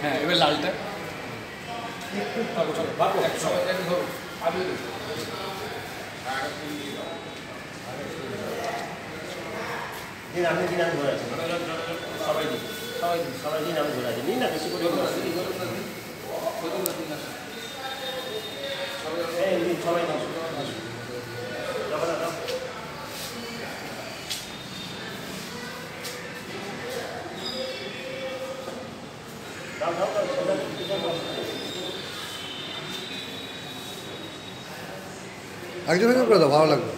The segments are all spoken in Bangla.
হ্যাঁ, এবার লালটা আপনি দিন আমি ঘোরা আছি সবাই দিন সবাই দিন আমি ঘোরা আছি নিন না বেশি করে সবাই দিন একজন একজন করে দাও, ভালো লাগবে।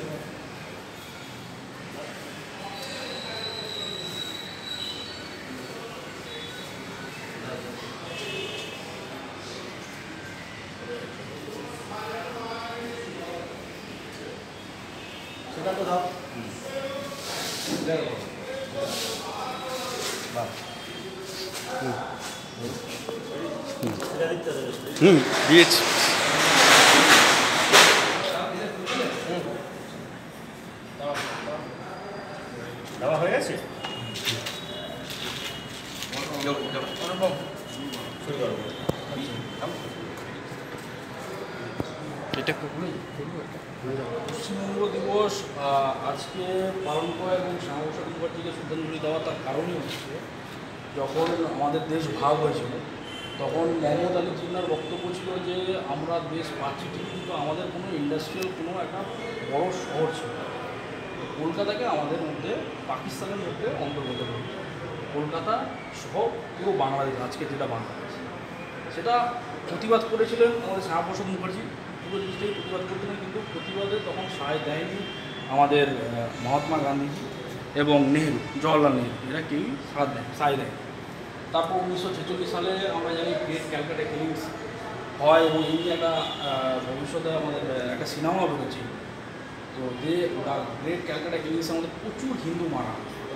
সেটা তো দাও দিয়েছি। দেওয়া হয়ে গেছে এটা পশ্চিমবঙ্গ দিবস আজকে পালন করা এবং শ্যামাপ্রসাদ মুখার্জিকে শ্রদ্ধাঞ্জলি দেওয়া তার কারণই হচ্ছে যখন আমাদের দেশ ভাগ হয়েছিল তখন মোহাম্মদ আলী জিন্নার বক্তব্য ছিল যে আমরা দেশ পাচ্ছি ঠিক কিন্তু আমাদের কোনো ইন্ডাস্ট্রিয়াল কোনো একটা বড় শহর ছিল কলকাতাকে আমাদের মধ্যে পাকিস্তানের মধ্যে অন্তর্গত করি কলকাতা সহ পুরো বাংলাদেশ আজকে যেটা বাংলাদেশ সেটা প্রতিবাদ করেছিলেন আমাদের শ্যামাপ্রসাদ মুখার্জি পুরো জিনিসটাই প্রতিবাদ করছিলেন কিন্তু প্রতিবাদে তখন সায় দেয়নি আমাদের মহাত্মা গান্ধীজি এবং নেহরু জওয়াহরলাল নেহরু এরা কেউই সায় দেয় তারপর 1946 সালে আমরা জানি গ্রেট ক্যালকাটা কিলিংস হয় এবং এই একটা ভবিষ্যতে আমাদের একটা সিনেমাও বেরোচ্ছে তো যে গ্রেট ক্যালকাটা কিলিংসে আমাদের প্রচুর হিন্দু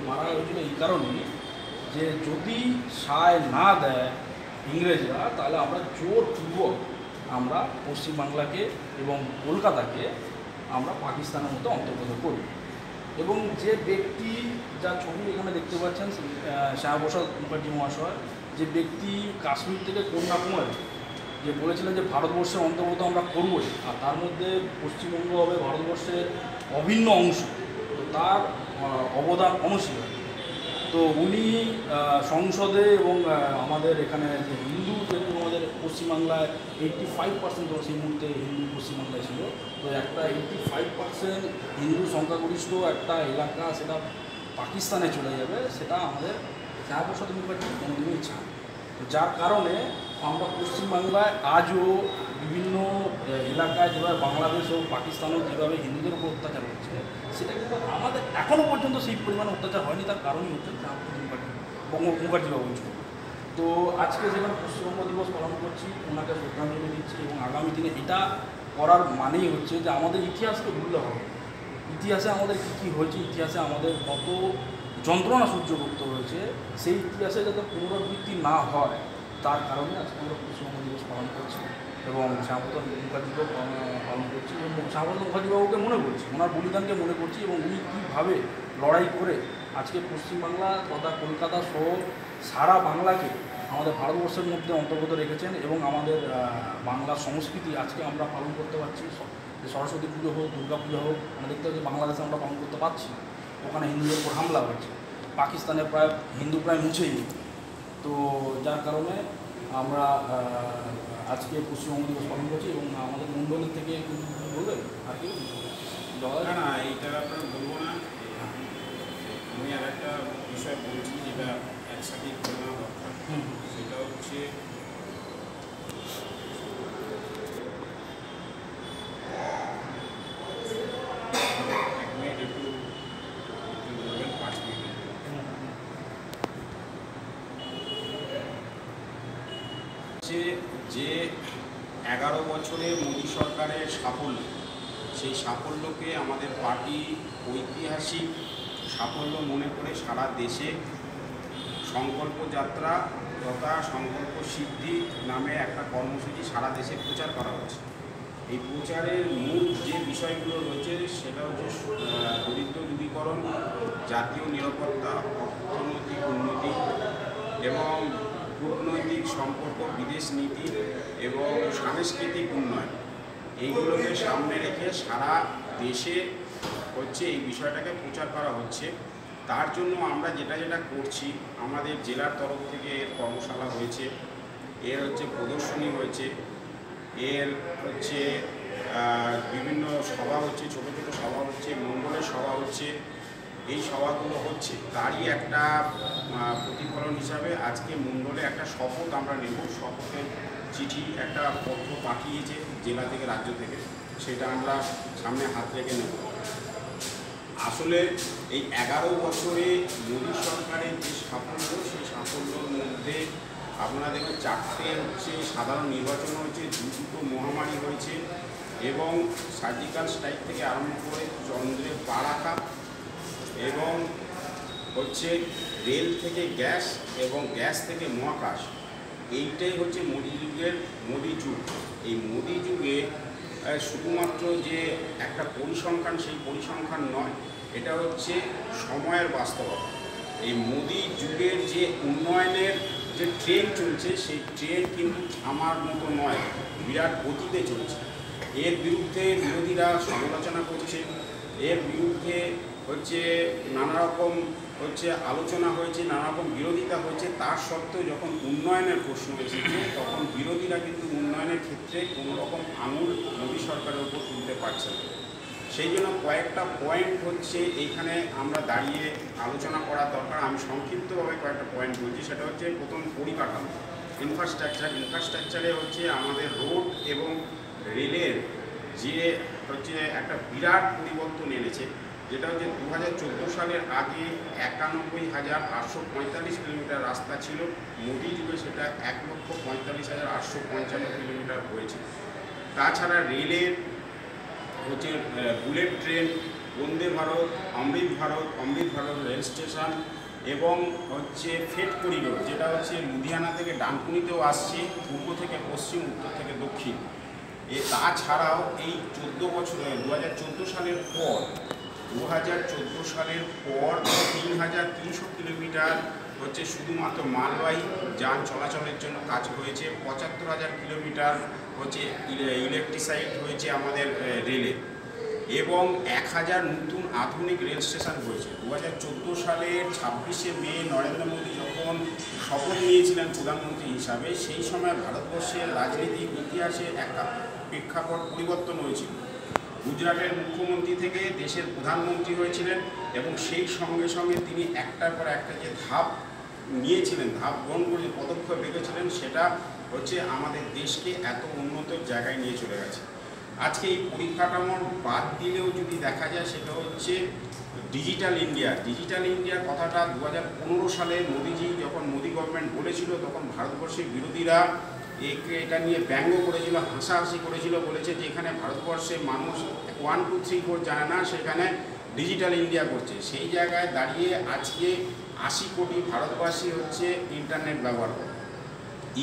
মারা হয়েছিল এই কারণেই যে যদি সায় না দেয় ইংরেজরা তাহলে আমরা জোরপূর্বক আমরা পশ্চিমবাংলাকে এবং কলকাতাকে আমরা পাকিস্তানের মধ্যে অন্তর্গত করি এবং যে ব্যক্তি যা ছবি এখানে দেখতে পাচ্ছেন শ্যামাপ্রসাদ মুখার্জি মহাশয় যে ব্যক্তি কাশ্মীর থেকে কন্যাকুমারী যে বলেছিলেন যে ভারতবর্ষের অন্তর্গত আমরা করবই আর তার মধ্যে পশ্চিমবঙ্গ হবে ভারতবর্ষের অভিন্ন অংশ তো তার অবদান অনস্বীকার্য তো উনি সংসদে এবং আমাদের এখানে যে হিন্দু যেহেতু আমাদের পশ্চিমবাংলায় 85% সেই মুহূর্তে হিন্দু পশ্চিমবাংলায় ছিল তো একটা 85% হিন্দু সংখ্যাগরিষ্ঠ একটা এলাকা সেটা পাকিস্তানে চলে যাবে সেটা আমাদের শ্যামাপ্রসাদ মুখার্জি কোনোদিনই চান যার কারণে আমরা পশ্চিমবাংলায় আজও বিভিন্ন এলাকায় যেভাবে বাংলাদেশ ও পাকিস্তানও যেভাবে হিন্দুদের উপর অত্যাচার হচ্ছে সেটা কিন্তু আমাদের এখনও পর্যন্ত সেই পরিমাণে অত্যাচার হয়নি তার কারণই হচ্ছে মুখার্জি বাবু তো আজকে যেখানে পশ্চিমবঙ্গ দিবস পালন করছি ওনাকে শ্রদ্ধাঞ্জলি দিচ্ছি এবং আগামী দিনে এটা করার মানেই হচ্ছে যে আমাদের ইতিহাসকে ভুললে হবে ইতিহাসে আমাদের কী কী হয়েছে ইতিহাসে আমাদের কত যন্ত্রণা সহ্য করতে হয়েছে সেই ইতিহাসে যাতে পুনরাবৃত্তি না হয় তার কারণে আজকে আমরা পশ্চিমবঙ্গ দিবস পালন করছি এবং শ্যামাপ্রসাদ মুখার্জিকেও পালন করছি এবং শ্যামাপ্রসাদ মুখার্জিবাবুকে মনে করছি ওনার বলিদানকে মনে করছি এবং উনি কীভাবে লড়াই করে আজকে পশ্চিমবাংলা তথা কলকাতা সহ সারা বাংলাকে আমাদের ভারতবর্ষের মধ্যে অন্তর্গত রেখেছেন এবং আমাদের বাংলা সংস্কৃতি আজকে আমরা পালন করতে পারছি সরস্বতী পুজো হোক দুর্গা পুজো হোক আমরা দেখতে পাচ্ছি বাংলাদেশে আমরা পালন করতে পারছি ওখানে হিন্দুদের উপর হামলা হচ্ছে পাকিস্তানে প্রায় হিন্দু প্রায় মুছেই তো যার কারণে আমরা আজকে পশ্চিমবঙ্গ দিবস পালন করছি এবং আমাদের মণ্ডলের থেকে বলবেন আর কি না এইটার আপনার বলবো না আমি আর একটা বিষয় বলছি যেটা একসাথেই করে নেওয়া দরকার সেটা হচ্ছে যে 11 বছরে মোদী সরকারের সাফল্য সেই সাফল্যকে আমাদের পার্টি ঐতিহাসিক সাফল্য মনে করে সারা দেশে সংকল্প যাত্রা তথা সংকল্প সিদ্ধি নামে একটা কর্মসূচি সারা দেশে প্রচার করা হচ্ছে এই প্রচারের মূল যে বিষয়গুলো রয়েছে সেটা হচ্ছে দরিদ্র দূরীকরণ জাতীয় নিরাপত্তা অর্থনৈতিক উন্নতি এবং কূটনৈতিক সম্পর্ক, বিদেশ নীতি এবং সাংস্কৃতিক উন্নয়ন, এইগুলোকে সামনে রেখে সারা দেশে হচ্ছে এই বিষয়টাকে প্রচার করা হচ্ছে। তার জন্য আমরা যেটা করছি, আমাদের জেলার তরফ থেকে এর কর্মশালা হয়েছে, এর হচ্ছে প্রদর্শনী হয়েছে, এর হচ্ছে বিভিন্ন সভা হচ্ছে, ছোটো ছোটো সভা হচ্ছে, মণ্ডলের সভা হচ্ছে, এই সভাগুলো হচ্ছে। তারই একটা প্রতিফলন হিসাবে আজকে মণ্ডলে একটা শপথ আমরা নেব। শপথের চিঠি একটা পত্র পাঠিয়েছে জেলা থেকে, রাজ্য থেকে, সেটা আমরা সামনে হাত রেখে নেব। আসলে এই 11 বছরে মোদী সরকারের যে সাফল্য, সেই সাফল্যের মধ্যে আপনারা দেখবেন 4টে হচ্ছে সাধারণ নির্বাচন হয়েছে, 2টো মহামারী হয়েছে এবং সার্জিক্যাল স্ট্রাইক থেকে আরম্ভ করে চন্দ্রে পা রাখা এবং হচ্ছে রেল থেকে গ্যাস এবং গ্যাস থেকে মহাকাশ, এইটাই হচ্ছে মোদী যুগ। এই মোদী যুগে শুধুমাত্র যে একটা পরিসংখ্যান, সেই পরিসংখ্যান নয়, এটা হচ্ছে সময়ের বাস্তবতা। এই মোদী যুগের যে উন্নয়নের যে ট্রেন চলছে, সেই ট্রেন কিন্তু থামার মতো নয়, বিরাট গতিতে চলছে। এর বিরুদ্ধে বিরোধীরা সমালোচনা করছে, এর বিরুদ্ধে হচ্ছে নানা রকম হচ্ছে আলোচনা হয়েছে, নানা রকম বিরোধিতা হয়েছে। তার সত্ত্বেও যখন উন্নয়নের প্রশ্ন এসেছে, তখন বিরোধীরা কিন্তু উন্নয়নের ক্ষেত্রে কোনো রকম আঙুল মোদী সরকারের উপর তুলতে পারছে না। সেই জন্য কয়েকটা পয়েন্ট হচ্ছে এইখানে আমরা দাঁড়িয়ে আলোচনা করার দরকার। আমি সংক্ষিপ্তভাবে কয়েকটা পয়েন্ট বলছি। সেটা হচ্ছে প্রথম পরিকাঠামো, ইনফ্রাস্ট্রাকচারে হচ্ছে আমাদের রোড এবং রেলের যে হচ্ছে একটা বিরাট পরিবর্তন এনেছে, যেটা হচ্ছে 2014 সালের আগে 91,845 কিলোমিটার রাস্তা ছিল, মোদী যুগে সেটা 1,45,855 কিলোমিটার হয়েছে। তাছাড়া রেলের হচ্ছে বুলেট ট্রেন, বন্দে ভারত, অমৃত ভারত রেল স্টেশন এবং হচ্ছে ফেট করিডোর, যেটা হচ্ছে লুধিয়ানা থেকে ডানকুনিতেও আসছে, পূর্ব থেকে পশ্চিম, উত্তর থেকে দক্ষিণ। তাছাড়াও এই 2014 সালের পর 3,300 কিলোমিটার হচ্ছে শুধুমাত্র মালবাহী যান চলাচলের জন্য কাজ হয়েছে, 75,000 কিলোমিটার হচ্ছে ইলেকট্রিসাইড হয়েছে আমাদের রেলে এবং 1,000 নতুন আধুনিক রেল স্টেশন হয়েছে। 2014 সালের 26শে মে নরেন্দ্র মোদী যখন শপথ নিয়েছিলেন প্রধানমন্ত্রী হিসাবে, সেই সময় ভারতবর্ষের রাজনীতির ইতিহাসে একটা প্রেক্ষাপট পরিবর্তন হয়েছিল। গুজরাটের মুখ্যমন্ত্রী থেকে দেশের প্রধানমন্ত্রী হয়েছিলেন এবং সেই সঙ্গে সঙ্গে তিনি একটার পর একটা যে ধাপ নিয়েছিলেন, ধাপ গ্রহণ করে পদক্ষেপ রেখেছিলেন, সেটা হচ্ছে আমাদের দেশকে এত উন্নত জায়গায় নিয়ে চলে গেছে। আজকে এই পরিকাঠামোর বাদ দিলেও যদি দেখা যায়, সেটা হচ্ছে ডিজিটাল ইন্ডিয়া কথাটা 2015 সালে মোদীজি যখন মোদী গভর্নমেন্ট বলেছিল, তখন ভারতবর্ষের বিরোধীরা এটা নিয়ে ব্যঙ্গ করেছিল, হাসাহাসি করেছিল, বলেছে যে এখানে ভারতবর্ষের মানুষ 1, 2, 3, 4 জানে না, সেখানে ডিজিটাল ইন্ডিয়া করছে। সেই জায়গায় দাঁড়িয়ে আজকে 80 কোটি ভারতবাসী হচ্ছে ইন্টারনেট ব্যবহার করে।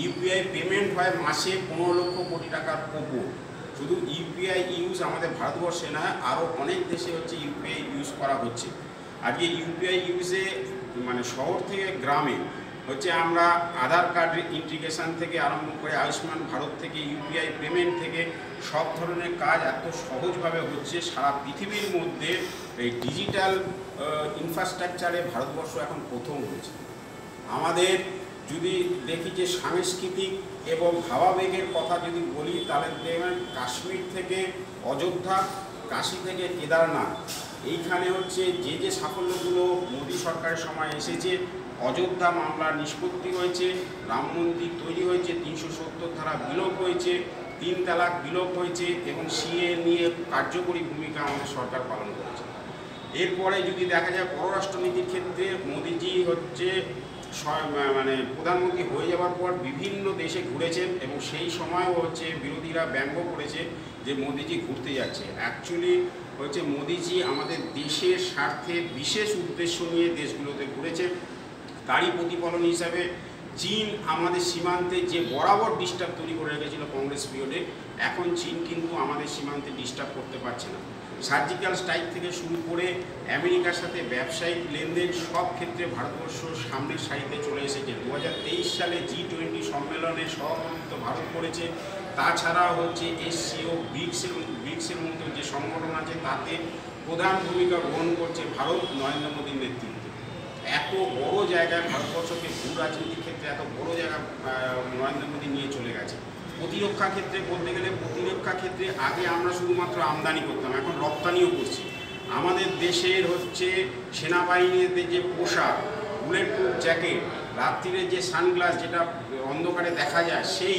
ইউপিআই পেমেন্ট হয় মাসে 15 লক্ষ কোটি টাকার ওপর। শুধু ইউপিআই ইউজ আমাদের ভারতবর্ষে না, আরও অনেক দেশে হচ্ছে ইউপিআই ইউজ করা হচ্ছে। আজকে ইউপিআই ইউজে মানে শহর থেকে গ্রামে হচ্ছে আমরা আধার কার্ডের ইন্টিগ্রেশন থেকে আরম্ভ করে আয়ুষ্মান ভারত থেকে ইউপিআই পেমেন্ট থেকে সব ধরনের কাজ এত সহজভাবে হচ্ছে। সারা পৃথিবীর মধ্যে এই ডিজিটাল ইনফ্রাস্ট্রাকচারে ভারতবর্ষ এখন প্রথম হয়েছে। আমাদের যদি দেখি যে সাংস্কৃতিক এবং ভাবাবেগের কথা যদি বলি, তাহলে দেখবেন কাশ্মীর থেকে অযোধ্যা, কাশী থেকে কেদারনাথ, এইখানে হচ্ছে যে সাফল্যগুলো মোদী সরকারের সময় এসেছে। অযোধ্যা মামলা নিষ্পত্তি হয়েছে, রাম মন্দির তৈরি হয়েছে, 370 ধারা বিলোপ হয়েছে, 3 তালাক বিলোপ হয়েছে এবং সিএ নিয়ে কার্যকরী ভূমিকা আমাদের সরকার পালন করেছে। এরপরে যদি দেখা যায় পররাষ্ট্রনীতির ক্ষেত্রে মোদীজি হচ্ছে মানে প্রধানমন্ত্রী হয়ে যাওয়ার পর বিভিন্ন দেশে ঘুরেছেন এবং সেই সময়ও হচ্ছে বিরোধীরা ব্যঙ্গ করেছে যে মোদীজি ঘুরতে যাচ্ছে। অ্যাকচুয়ালি হচ্ছে মোদীজি আমাদের দেশের স্বার্থে বিশেষ উদ্দেশ্য নিয়ে দেশগুলোতে ঘুরেছেন। তারই প্রতিফলন হিসাবে চীন আমাদের সীমান্তে যে বরাবর ডিস্টার্ব তৈরি করে রেখেছিল কংগ্রেস পিরিয়ডে, এখন চীন কিন্তু আমাদের সীমান্তে ডিস্টার্ব করতে পারছে না। সার্জিক্যাল স্ট্রাইক থেকে শুরু করে আমেরিকার সাথে ব্যবসায়িক লেনদেন সব ক্ষেত্রে ভারতবর্ষ সামনের সারিতে চলে এসেছে। 2023 সালে G20 সম্মেলনে সভাপতিত্ব ভারত করেছে। তাছাড়া হচ্ছে এসসিও ব্রিক্সের মতো যে সংগঠন আছে তাতে প্রধান ভূমিকা গ্রহণ করছে ভারত নরেন্দ্র মোদীর নেতৃত্বে। এত বড় জায়গায় ভারতবর্ষকে ভূ রাজনীতির ক্ষেত্রে এত বড় জায়গা নরেন্দ্র মোদী নিয়ে চলে গেছে। প্রতিরক্ষা ক্ষেত্রে বলতে গেলে প্রতিরক্ষা ক্ষেত্রে আগে আমরা শুধুমাত্র আমদানি করতাম, এখন রপ্তানিও করছি। আমাদের দেশের হচ্ছে সেনাবাহিনীতে যে পোশাক, বুলেট প্রুফ জ্যাকেট, রাত্রিরে যে সানগ্লাস যেটা অন্ধকারে দেখা যায় সেই,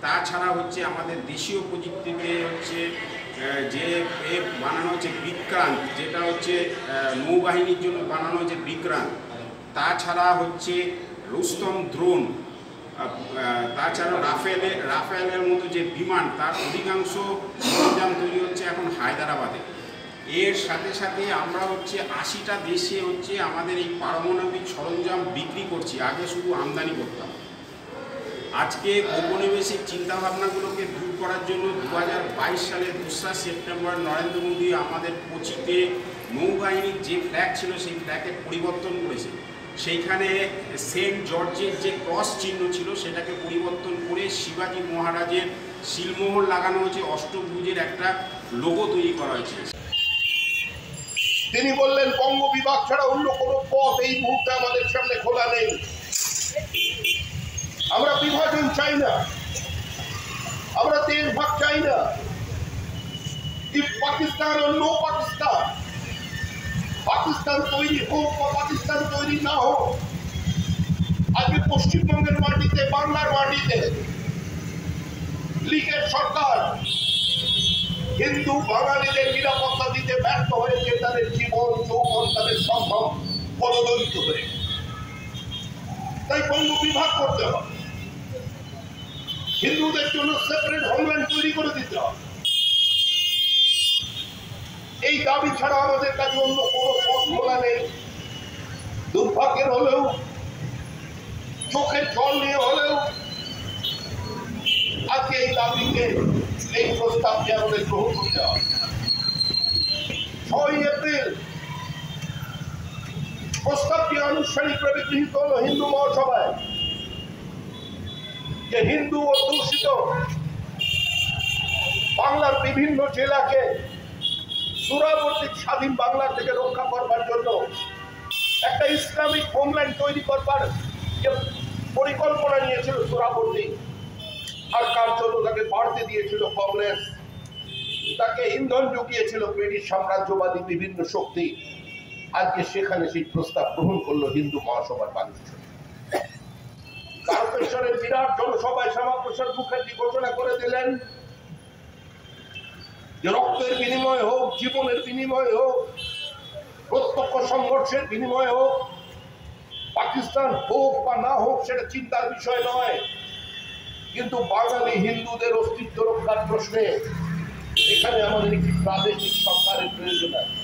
তাছাড়া হচ্ছে আমাদের দেশীয় প্রযুক্তিতে হচ্ছে যে বানানো হচ্ছে বিক্রান্ত, যেটা হচ্ছে নৌবাহিনীর জন্য বানানো হচ্ছে বিক্রান্ত, তাছাড়া হচ্ছে রুস্তম ড্রোন, তাছাড়া রাফেলের মতো যে বিমান, তার অধিকাংশ সরঞ্জাম তৈরি হচ্ছে এখন হায়দ্রাবাদে। এর সাথে সাথে আমরা হচ্ছে 80টা দেশে হচ্ছে আমাদের এই পারমাণবিক সরঞ্জাম বিক্রি করছি, আগে শুধু আমদানি করতাম। আজকে ঔপনিবেশিক চিন্তাভাবনাগুলোকে দূর করার জন্য 2022 সালের 2রা সেপ্টেম্বর নরেন্দ্র মোদী আমাদের কোচিতে নৌবাহিনীর যে ফ্ল্যাগ ছিল সেই ফ্ল্যাগের পরিবর্তন করেছে। সেইখানে সেন্ট জর্জের যে ক্রস চিহ্ন ছিল সেটাকে পরিবর্তন করে শিবাজি মহারাজের শিলমোহর লাগানো হয়েছে, অষ্টভুজের একটা লোগো তৈরি করা হয়েছে। তিনি বললেন বঙ্গ বিভাগ ছাড়া অন্য কোনো পথ এই মুহূর্তে আমাদের সামনে খোলা নেই। আমরা বিভাজন চাই না, আমরা দেশভাগ চাই না। পাকিস্তান ও নো পাকিস্তান, পাকিস্তান তৈরি হোক বা পাকিস্তান তৈরি না হোক, আজকে পশ্চিমবঙ্গের মাটিতে, বাংলার মাটিতে লীগের সরকার হিন্দু বাঙালিদের নিরাপত্তা দিতে ব্যর্থ হয়েছে। তাদের জীবন যৌবন তাদের সম্ভব পদদলিত হয়ে, তাই বঙ্গ বিভাগ করতে হবে, হিন্দুদের জন্য সেপারেট হোমল্যান্ড তৈরি করে দিতে হবে। এই দাবি ছাড়া আমাদের কাছে অন্য কোনো পথ খোলা নেই। দুর্ভাগ্যের হলেও, চোখের জল নিয়ে হলেও আজকে এই দাবিকে, এই প্রস্তাবকে আমাদের গ্রহণ করতে হবে। 6 এপ্রিল প্রস্তাবটি আনুষ্ঠানিকভাবে গৃহীত হল হিন্দু মহাসভায়, যে হিন্দু অধ্যুষিত বাংলার বিভিন্ন জেলাকে সুরাবর্তী স্বাধীন বাংলা থেকে রক্ষা করবার জন্য একটা ইসলামিক হোমল্যান্ড তৈরি করবার যে পরিকল্পনা নিয়েছিল সুরাবর্তী, আর কার জন্য তাকে বাড়তে দিয়েছিল কংগ্রেস, তাকে ইন্ধন জুগিয়েছিল ব্রিটিশ সাম্রাজ্যবাদী বিভিন্ন শক্তি। আজকে সেখানে সেই প্রস্তাব গ্রহণ করলো হিন্দু মহাসভার মানুষ। তারকেশ্বরের বিরাট জনসভায় শ্যামাপ্রসাদ মুখার্জি ঘোষণা করে দিলেন যে রক্তের বিনিময় হোক, জীবনের বিনিময় হোক, প্রত্যক্ষ সংঘর্ষের বিনিময় হোক, পাকিস্তান হোক বা না হোক সেটা চিন্তার বিষয় নয়, কিন্তু বাঙালি হিন্দুদের অস্তিত্ব রক্ষার প্রশ্নে এখানে আমাদের একটি প্রাদেশিক সরকারের প্রয়োজন আছে,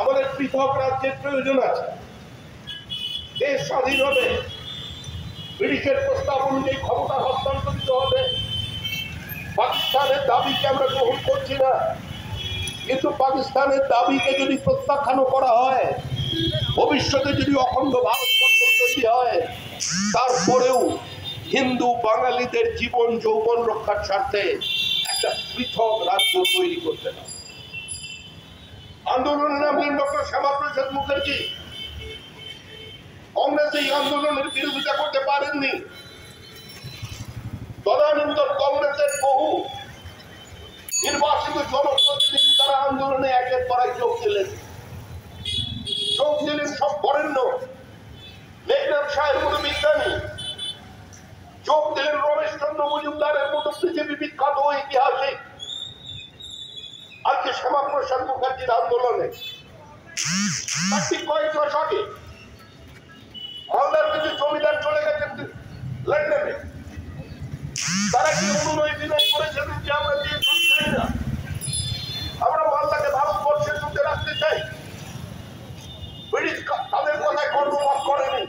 আমাদের পৃথক রাজ্যের প্রয়োজন আছে। দেশ স্বাধীন হবে, ব্রিটিশের প্রস্তাব অনুযায়ী ক্ষমতা হস্তান্তরিত হবে। পাকিস্তানের দাবিকে আমরা গ্রহণ করছি না, কিন্তু পাকিস্তানের দাবিকে যদি প্রত্যাখ্যান করা হয়, ভবিষ্যতে যদি অখণ্ড ভারতবর্ষ তৈরি হয়, তারপরেও হিন্দু বাঙালিদের জীবন যৌবন রক্ষার স্বার্থে একটা পৃথক রাজ্য তৈরি করতে হবে। আন্দোলনের নামলেন ডক্টর শ্যামাপ্রসাদ মুখার্জি। কংগ্রেস এই আন্দোলনের বিরোধিতা করতে পারেননি। তদানীন্তন কংগ্রেসের বহু নির্বাচিত জনপ্রতিনিধি তারা আন্দোলনে একের পর এক যোগ দিলেন সব বরেণ্য, মেঘনাথ শাহের মতো বিজ্ঞানী, যোগ দিলেন রমেশচন্দ্র মজুমদারের মতো পৃথিবী বিখ্যাত ঐতিহাসিক। আজকে শ্যামাপ্রসাদ মুখার্জির আন্দোলনে ঠিক কয়েক মাস আগে মালদার কিছু জমিদার চলে গেছেন লন্ডনে। তারা কি অনুনয় বিনয় করেছেন যে আমরা দিয়ে চাই না, আমরা মালদাকে ভারতবর্ষের মধ্যে রাখতে চাই? ব্রিটিশ তাদের কথায় কর্ণপাত করেনি।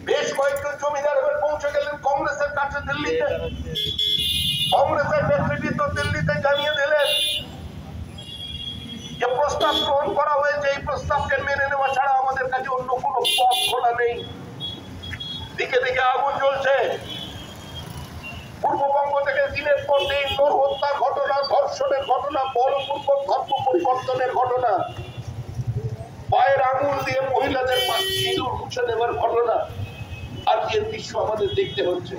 বেশ কয়েকজন জমিদার এবার পৌঁছে গেলেন কংগ্রেসের কাছে দিল্লিতে। কংগ্রেসের নেতৃবৃন্দ দিল্লিতে জানিয়ে দিলেন যে প্রস্তাব গ্রহণ করা হয়েছে এই প্রস্তাবকে মেনে নেওয়া ছাড়া আমাদের কাছে অন্য কোনো পথ খোলা নেই। দিকে দিকে আগুন জ্বলছে। পূর্ববঙ্গ থেকে দিনের পর দিন হত্যার ঘটনা, ধর্ষণের ঘটনা, বলপূর্বক ধর্ম পরিবর্তনের ঘটনা, পায়ের আঙুল দিয়ে মহিলাদের সিঁদুর মুছে নেবার ঘটনা আজকের দৃশ্য আমাদের দেখতে হচ্ছে।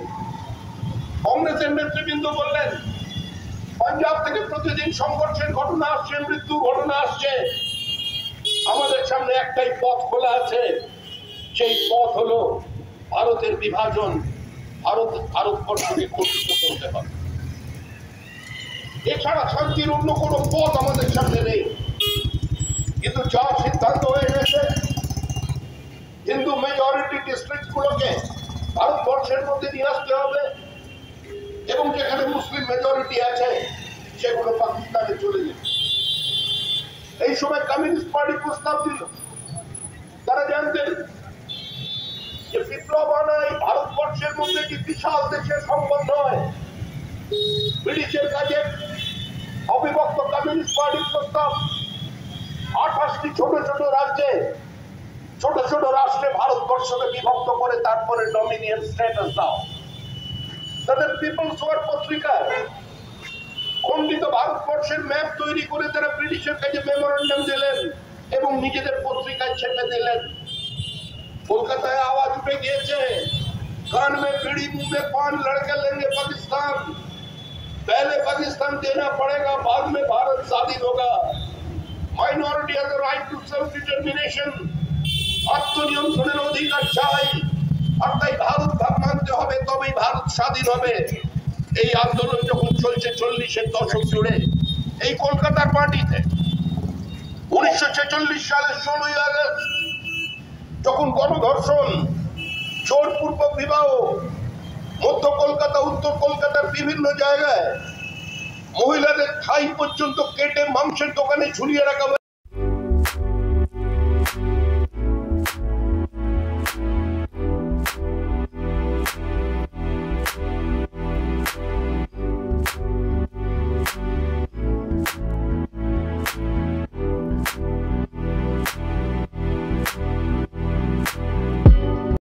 কংগ্রেসের নেতৃবৃন্দ বললেন পাঞ্জাব থেকে প্রতিদিন সংঘর্ষের ঘটনা আসছে, মৃত্যুর ঘটনা আসছে, আমাদের সামনে একটাই পথ খোলা আছে, সেই পথ হলো ভারতের বিভাজন, ভারতবর্ষকে গঠিত করতে হবে। এছাড়া শান্তির অন্য কোনো পথ আমাদের সামনে নেই। কিন্তু যা সিদ্ধান্ত হয়ে গেছে হিন্দু মেজরিটি ডিস্ট্রিক্ট গুলোকে ভারতবর্ষের মধ্যে নিয়ে আসতে হবে এবং যেখানে মুসলিম মেজরিটি আছে সেগুলো পাকিস্তানে চলে যাবে। এই সময় কমিউনিস্ট পার্টি প্রস্তাব দিল, তারা জানতেন যে বিপ্লব আনাই ভারতবর্ষের মধ্যে একটি বিশাল দেশের সম্ভব নয়। ব্রিটিশের কাছে অবিভক্ত কমিউনিস্ট পার্টির প্রস্তাব 28টি ছোট ছোট রাজ্যে, ছোট ছোট রাষ্ট্রে ভারতবর্ষকে বিভক্ত করে তারপরে ডমিনিয়ন স্ট্যাটাস দাও। তাদের পিপলস ওয়ার পত্রিকা খণ্ডিত ভারতবর্ষের ম্যাপ তৈরি করে তারা ব্রিটিশের কাছে মেমোরেন্ডাম দিলেন এবং নিজেদের পত্রিকায় ছেপে দিলেন। কলকাতায় আওয়াজ উঠে গিয়েছে, कान में बीड़ी मुंह में पान लड़के लेंगे पाकिस्तान, पहले पाकिस्तान देना पड़ेगा, बाद में भारत स्वाधीन होगा। Minority has the right to self determination, আত্মনিয়ন্ত্রণের অধিকার চাই, আর তাই ভারত ভাগ মানতে হবে, তবেই ভারত স্বাধীন হবে। এই আন্দোলন যখন চলছে 40-এর দশক জুড়ে এই কলকাতার মাটিতে 1946 সালের 16ই আগস্ট যখন গণধর্ষণ, জোরপূর্বক বিবাহ মধ্য কলকাতা, উত্তর কলকাতার বিভিন্ন জায়গায় মহিলাদের ঠাই পর্যন্ত কেটে মাংসের দোকানে ঝুলিয়ে রাখা